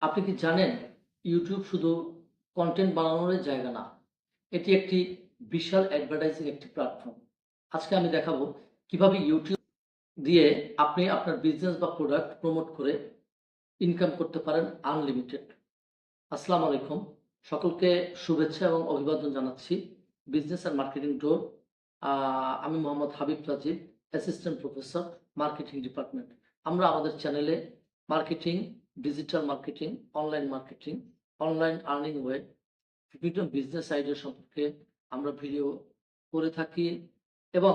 আপনি কি জানেন ইউটিউব শুধু কন্টেন্ট বানানোর জায়গা না। এটি একটি বিশাল অ্যাডভার্টাইজিং একটি প্ল্যাটফর্ম। আজকে আমি দেখাবো কিভাবে ইউটিউব দিয়ে আপনি আপনার বিজনেস বা প্রোডাক্ট প্রমোট করে ইনকাম করতে পারেন আনলিমিটেড। আসসালামু আলাইকুম। সকলকে শুভেচ্ছা এবং অভিবাদন জানাচ্ছি বিজনেস অ্যান্ড মার্কেটিং ডোর। আমি Mohammad Habib Rajib, assistant professor, marketing department. আমরা আমাদের চ্যানেলে marketing, digital marketing, online earning way, বিভিন্ন বিজনেস আইডিয়া সম্পর্কে আমরা ভিডিও করে থাকি এবং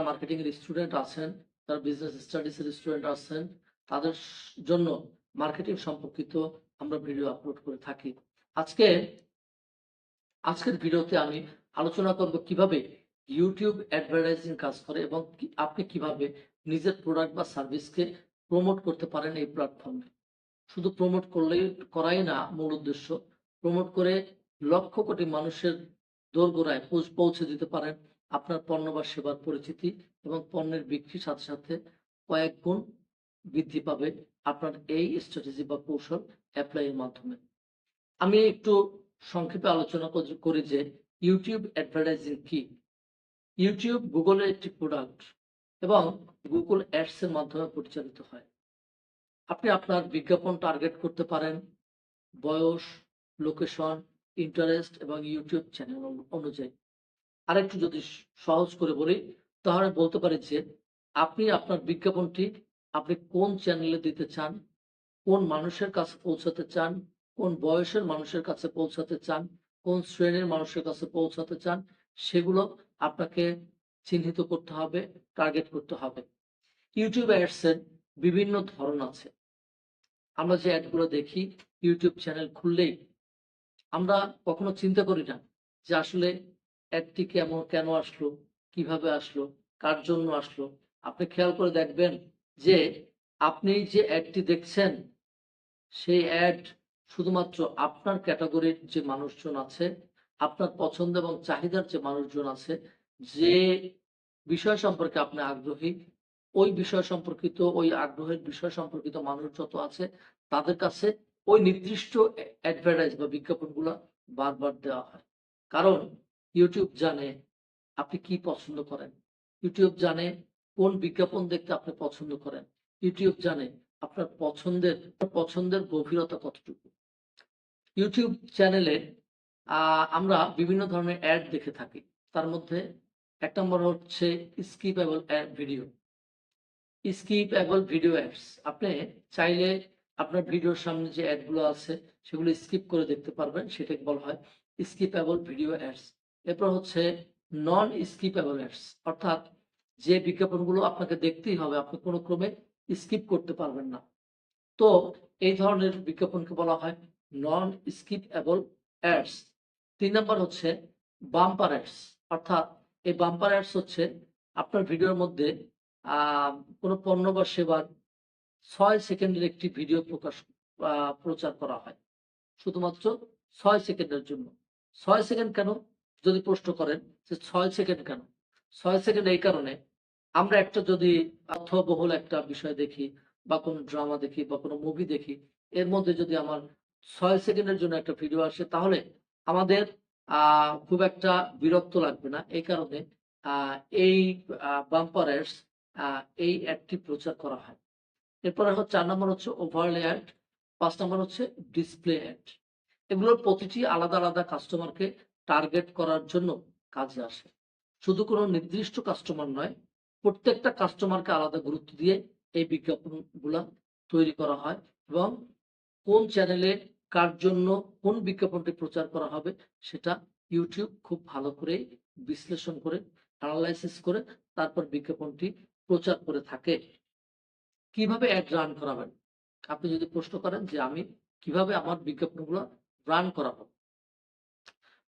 মার্কেটিং এর স্টুডেন্ট আছেন, যারা বিজনেস স্টাডিজ এর স্টুডেন্ট আছেন, তাদের জন্য মার্কেটিং সম্পর্কিত আমরা ভিডিও আপলোড করে থাকি। আজকের ভিডিওতে আমি আলোচনা করব কিভাবে ইউটিউব অ্যাডভার্টাইজিং কাজ করে এবং আপনি কিভাবে নিজের প্রোডাক্ট বা সার্ভিসকে প্রমোট করতে পারেন এই প্ল্যাটফর্মে। শুধু প্রমোট করাই না মূল উদ্দেশ্য, প্রমোট করে লক্ষ কোটি মানুষের দোরগোড়ায় পৌঁছে দিতে পারেন আপনার পণ্য বা সেবার পরিচিতি এবং পণ্যের বিক্রির সাথে সাথে কয়েক গুণ বৃদ্ধি পাবে আপনার এই স্ট্র্যাটেজি বা কৌশল অ্যাপ্লাই এর মাধ্যমে। আমি একটু সংক্ষেপে আলোচনা করি যে ইউটিউব অ্যাডভার্টাইজিং কি। ইউটিউব গুগলের একটি প্রোডাক্ট এবং গুগল অ্যাডস এর মাধ্যমে পরিচালিত হয়। আপনি আপনার বিজ্ঞাপন টার্গেট করতে পারেন বয়স, লোকেশন, ইন্টারেস্ট এবং ইউটিউব চ্যানেল অনুযায়ী। আরেকটু যদি সহজ করে বলি, তাহলে বলতে পারি যে আপনি আপনার বিজ্ঞাপনটি আপনি কোন চ্যানেলে দিতে চান, কোন মানুষের কাছে পৌঁছাতে চান, কোন বয়সের মানুষের কাছে পৌঁছাতে চান, কোন শ্রেণীর মানুষের কাছে পৌঁছাতে চান, সেগুলো আপনাকে চিহ্নিত করতে হবে, টার্গেট করতে হবে। ইউটিউব অ্যাডস এর বিভিন্ন ধরন আছে। আমরা যে অ্যাডগুলো দেখি ইউটিউব চ্যানেল খুললেই আমরা কখনো চিন্তা করি না যে আসলে অ্যাডটি কেন আসলো, কিভাবে আসলো, কার জন্য আসলো। আপনি খেয়াল করে দেখবেন যে আপনি যে অ্যাডটি দেখছেন সেই অ্যাড শুধুমাত্র আপনার ক্যাটাগরির যে মানুষজন আছে, আপনার পছন্দ এবং চাহিদার যে মানুষজন আছে, যে বিষয় সম্পর্কে আপনি আগ্রহী, ওই আগ্রহের বিষয় সম্পর্কিত মানুষ যত আছে, তাদের কাছে ওই নির্দিষ্ট অ্যাডভার্টাইজ বা বিজ্ঞাপনগুলা বারবার দেওয়া হয়। কারণ ইউটিউব জানে আপনি কি পছন্দ করেন। ইউটিউব জানে কোন বিজ্ঞাপন দেখতে আপনি পছন্দ করেন। ইউটিউব জানে আপনার পছন্দের গভীরতা কতটুকু। ইউটিউব চ্যানেলে আমরা বিভিন্ন ধরনের অ্যাড দেখে থাকি। তার মধ্যে ১ নম্বর হচ্ছে skippable video. Skippable video ads. আপনি চাইলে আপনার ভিডিওর সামনে যে অ্যাড গুলো আছে সেগুলো স্কিপ করে দেখতে পারবেন। সেটাকে বলা হয় স্কিপেবল ভিডিও অ্যাডস। এরপর হচ্ছে নন স্কিপেবল অ্যাডস, অর্থাৎ যে বিজ্ঞাপনগুলো আপনাকে দেখতেই হবে, আপনি কোনো ক্রমে স্কিপ করতে পারবেন না। তো এই ধরনের বিজ্ঞাপনকে বলা হয় নন স্কিপেবল অ্যাডস। ৩ নাম্বার হচ্ছে বাম্পার অ্যাডস, অর্থাৎ এই বাম্পার অ্যাডস হচ্ছে আপনার ভিডিওর মধ্যে আ কোনো পণ্য বা সেবার ৬ সেকেন্ডের একটি ভিডিও প্রচার করা হয়। শুধুমাত্র ৬ সেকেন্ডের জন্য। ৬ সেকেন্ড কেন? যদি প্রশ্ন করেন যে ৬ সেকেন্ড কেন? ৬ সেকেন্ড এই কারণে, আমরা একটা যদি অর্থবহুল একটা বিষয় দেখি বা কোনো ড্রামা দেখি বা কোনো মুভি দেখি, এর মধ্যে যদি আমার ৬ সেকেন্ডের জন্য একটা ভিডিও আসে তাহলে আমাদের খুব একটা বিরক্ত লাগবে না। এই কারণে আ এই বাম্পার অ্যাডস এই অ্যাডটি প্রচার করা হয়। এরপরে ৪ নাম্বার হচ্ছে ওভারলে অ্যাড, ৫ নাম্বার হচ্ছে ডিসপ্লে অ্যাড। এগুলোর প্রতিটি আলাদা কাস্টমারকে টার্গেট করার জন্য কাজে আসে। শুধু কোনো নির্দিষ্ট কাস্টমার নয়, প্রত্যেকটা কাস্টমারকে আলাদা গুরুত্ব দিয়ে এই বিজ্ঞাপনগুলা তৈরি করা হয় এবং কোন চ্যানেলে কার জন্য কোন বিজ্ঞাপনটি প্রচার করা হবে সেটা ইউটিউব খুব ভালো করেই বিশ্লেষণ করে, এনালাইসিস করে তারপর বিজ্ঞাপনটি প্রচার করে থাকে। কিভাবে অ্যাড রান করাবেন? আপনি যদি প্রশ্ন করেন যে আমি কিভাবে আমার বিজ্ঞাপনগুলো রান করাবো?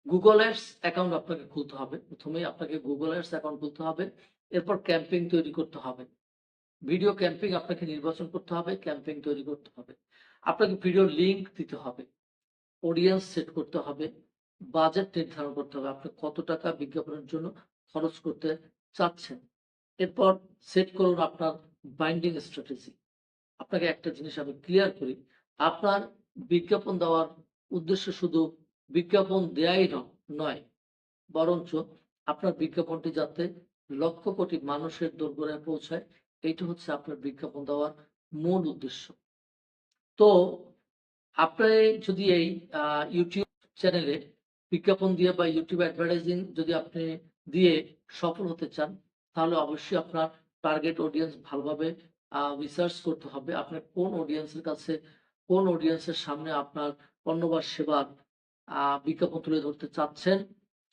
Google Ads অ্যাকাউন্ট আপনাকে খুলতে হবে। ১ম এই আপনাকে Google Ads অ্যাকাউন্ট খুলতে হবে। এরপর ক্যাম্পেইন তৈরি করতে হবে। ভিডিও ক্যাম্পেইন আপনাকে নির্বাচন করতে হবে, ক্যাম্পেইন তৈরি করতে হবে। আপনাকে ভিডিও লিঙ্ক দিতে হবে, অডিয়েন্স সেট করতে হবে, বাজেট নির্ধারণ করতে হবে। আপনি কত টাকা বিজ্ঞাপনের জন্য খরচ করতে চাচ্ছেন। এরপর সেট করুন আপনার বাইন্ডিং স্ট্র্যাটেজি। আপনাকে একটা জিনিস আমি ক্লিয়ার করি। আপনার বিজ্ঞাপন দেওয়ার উদ্দেশ্য শুধু বিজ্ঞাপন দেয়াই নয়, বরঞ্চ আপনার বিজ্ঞাপনটি যাতে লক্ষ কোটি মানুষের দোরগোড়ায় পৌঁছায়, এইটা হচ্ছে আপনার বিজ্ঞাপন দেওয়ার মূল উদ্দেশ্য। তো আপনি যদি এই ইউটিউব চ্যানেলে বিজ্ঞাপন দিয়ে বা ইউটিউব অ্যাডভার্টাইজিং যদি আপনি দিয়ে সফল হতে চান, তাহলে অবশ্যই আপনার টার্গেট অডিয়েন্স ভালোভাবে রিসার্চ করতে হবে। আপনার কোন অডিয়েন্সের কাছে, কোন অডিয়েন্সের সামনে আপনার পণ্য বা সেবার বিজ্ঞাপন তুলে ধরতে চাচ্ছেন,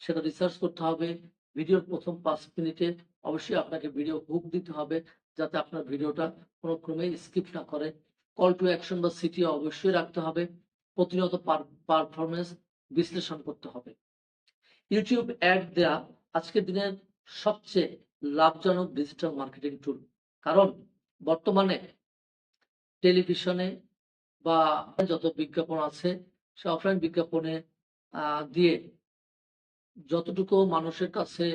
সেটা রিসার্চ করতে হবে। ভিডিওর ১ম ৫ মিনিটে অবশ্যই আপনাকে ভিডিও হুক দিতে হবে, যাতে আপনার ভিডিওটা কোনো ক্রমেই স্কিপ না করে। কল টু অ্যাকশন বা সিটিও অবশ্যই রাখতে হবে। প্রতিনিয়ত পারফরম্যান্স বিশ্লেষণ করতে হবে। ইউটিউব অ্যাড দেয়া আজকের দিনের সবচেয়ে লাভজনক ডিজিটাল মার্কেটিং টুল। কারণ বর্তমানে টেলিভিশনে বা যত বিজ্ঞাপন আছে, সে অফলাইন বিজ্ঞাপনে দিয়ে যতটুকু মানুষের কাছে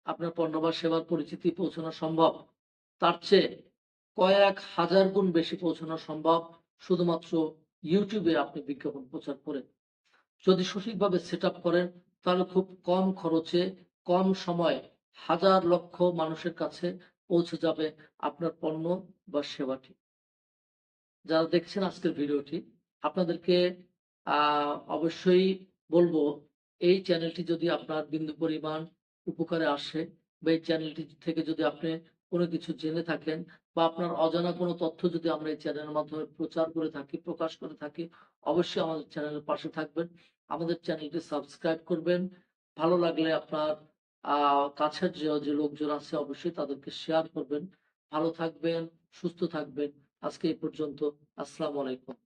আপনার পণ্য বা সেবার পরিচিতি পৌঁছানো সম্ভব, তার চেয়ে কয়েক হাজার গুণ বেশি পৌঁছানো সম্ভব শুধুমাত্র ইউটিউবে আপনি বিজ্ঞাপন প্রচার করে। যদি সঠিকভাবে সেটআপ করেন, তাহলে খুব কম খরচে, কম সময়ে হাজার লক্ষ মানুষের কাছে পৌঁছে যাবে আপনার পণ্য বা সেবাটি। যারা দেখছেন আজকের ভিডিওটি, আপনাদেরকে অবশ্যই বলবো, এই চ্যানেলটি যদি আপনার বিন্দু পরিমাণ উপকারে আসে বা এই চ্যানেলটি থেকে যদি আপনি কোনো কিছু জেনে থাকেন বা আপনার অজানা কোনো তথ্য যদি আমরা এই চ্যানেলের মাধ্যমে প্রচার করে থাকি, প্রকাশ করে থাকি, অবশ্যই আমাদের চ্যানেলের পাশে থাকবেন। আমাদের চ্যানেলটি সাবস্ক্রাইব করবেন। ভালো লাগলে আপনার কাছের যে লোকজন আছে অবশ্যই তাদেরকে শেয়ার করবেন। ভালো থাকবেন, সুস্থ থাকবেন। আজকে এই পর্যন্ত। আসসালামু আলাইকুম।